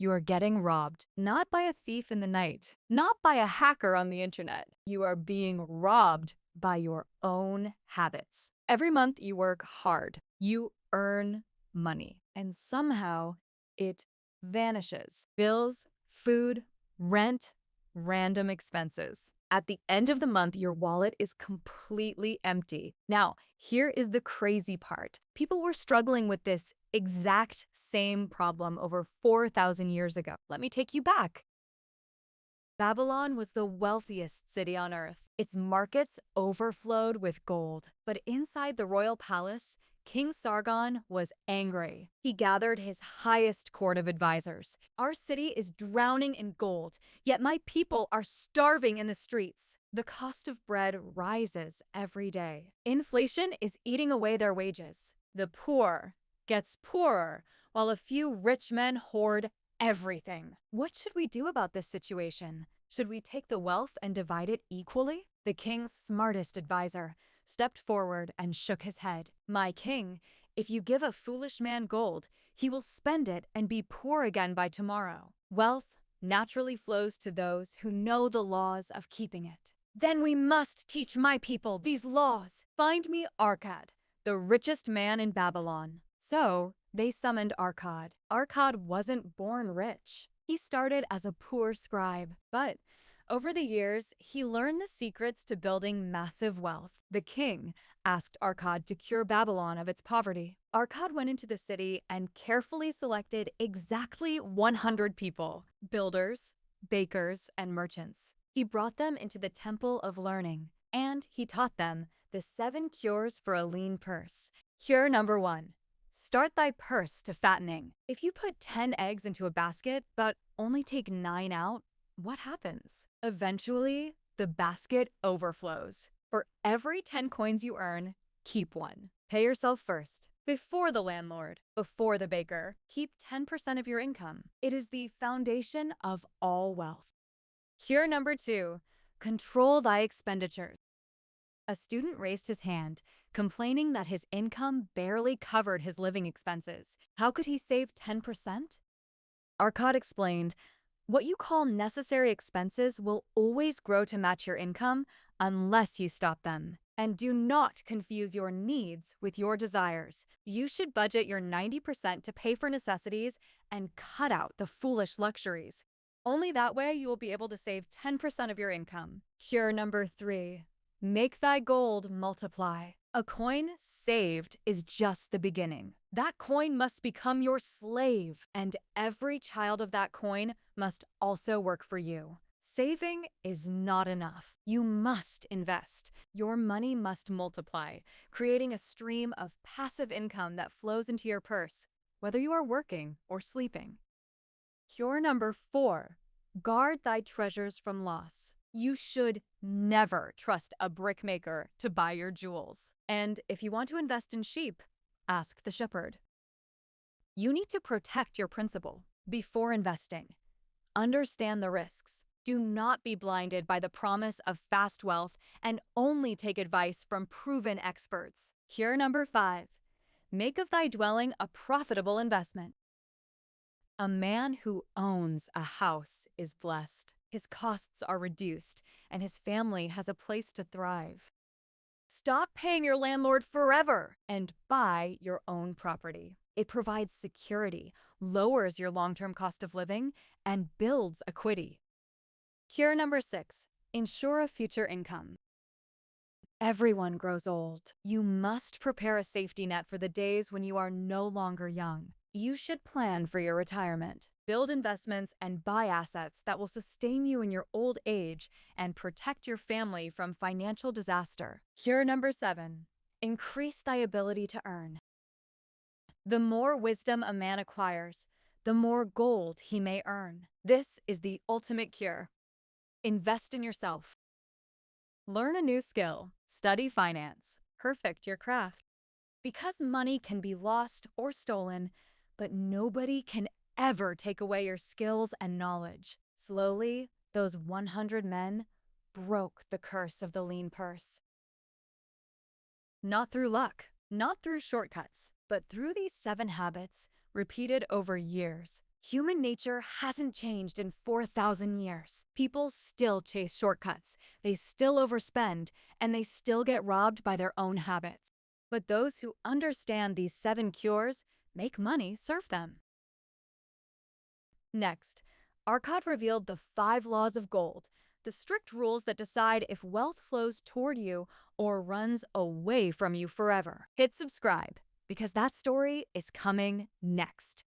You are getting robbed, not by a thief in the night, not by a hacker on the internet. You are being robbed by your own habits. Every month you work hard, you earn money, and somehow it vanishes. Bills, food, rent, random expenses. At the end of the month, your wallet is completely empty. Now, here is the crazy part. People were struggling with this exact same problem over 4,000 years ago. Let me take you back. Babylon was the wealthiest city on earth. Its markets overflowed with gold. But inside the royal palace, King Sargon was angry. He gathered his highest court of advisors. Our city is drowning in gold, yet my people are starving in the streets. The cost of bread rises every day. Inflation is eating away their wages. The poor gets poorer, while a few rich men hoard everything. What should we do about this situation? Should we take the wealth and divide it equally? The king's smartest advisor stepped forward and shook his head. My king, if you give a foolish man gold, he will spend it and be poor again by tomorrow. Wealth naturally flows to those who know the laws of keeping it. Then we must teach my people these laws. Find me Arkad, the richest man in Babylon. So they summoned Arkad. Arkad wasn't born rich. He started as a poor scribe, but over the years, he learned the secrets to building massive wealth. The king asked Arkad to cure Babylon of its poverty. Arkad went into the city and carefully selected exactly 100 people: builders, bakers, and merchants. He brought them into the Temple of Learning, and he taught them the 7 cures for a lean purse. Cure number 1. Start thy purse to fattening. If you put 10 eggs into a basket, but only take 9 out, what happens? Eventually, the basket overflows. For every 10 coins you earn, keep 1. Pay yourself first, before the landlord, before the baker. Keep 10% of your income. It is the foundation of all wealth. Cure number 2, control thy expenditures. A student raised his hand, complaining that his income barely covered his living expenses. How could he save 10%? Arkad explained, what you call necessary expenses will always grow to match your income unless you stop them. And do not confuse your needs with your desires. You should budget your 90% to pay for necessities and cut out the foolish luxuries. Only that way you will be able to save 10% of your income. Cure number 3. Make thy gold multiply. A coin saved is just the beginning. That coin must become your slave, and every child of that coin must also work for you. Saving is not enough. You must invest. Your money must multiply, creating a stream of passive income that flows into your purse, whether you are working or sleeping. Cure number 4. Guard thy treasures from loss. You should never trust a brickmaker to buy your jewels. And if you want to invest in sheep, ask the shepherd. You need to protect your principal before investing. Understand the risks. Do not be blinded by the promise of fast wealth and only take advice from proven experts. Cure number 5. Make of thy dwelling a profitable investment. A man who owns a house is blessed. His costs are reduced, and his family has a place to thrive. Stop paying your landlord forever and buy your own property. It provides security, lowers your long-term cost of living, and builds equity. Cure number 6. Ensure a future income. Everyone grows old. You must prepare a safety net for the days when you are no longer young. You should plan for your retirement. Build investments and buy assets that will sustain you in your old age and protect your family from financial disaster. Cure number 7. Increase thy ability to earn. The more wisdom a man acquires, the more gold he may earn. This is the ultimate cure. Invest in yourself. Learn a new skill. Study finance. Perfect your craft. Because money can be lost or stolen, but nobody can ever take away your skills and knowledge. Slowly, those 100 men broke the curse of the lean purse. Not through luck, not through shortcuts, but through these 7 habits repeated over years. Human nature hasn't changed in 4,000 years. People still chase shortcuts, they still overspend, and they still get robbed by their own habits. But those who understand these 7 cures make money serve them. Next, Arkad revealed the 5 laws of gold, the strict rules that decide if wealth flows toward you or runs away from you forever. Hit subscribe, because that story is coming next.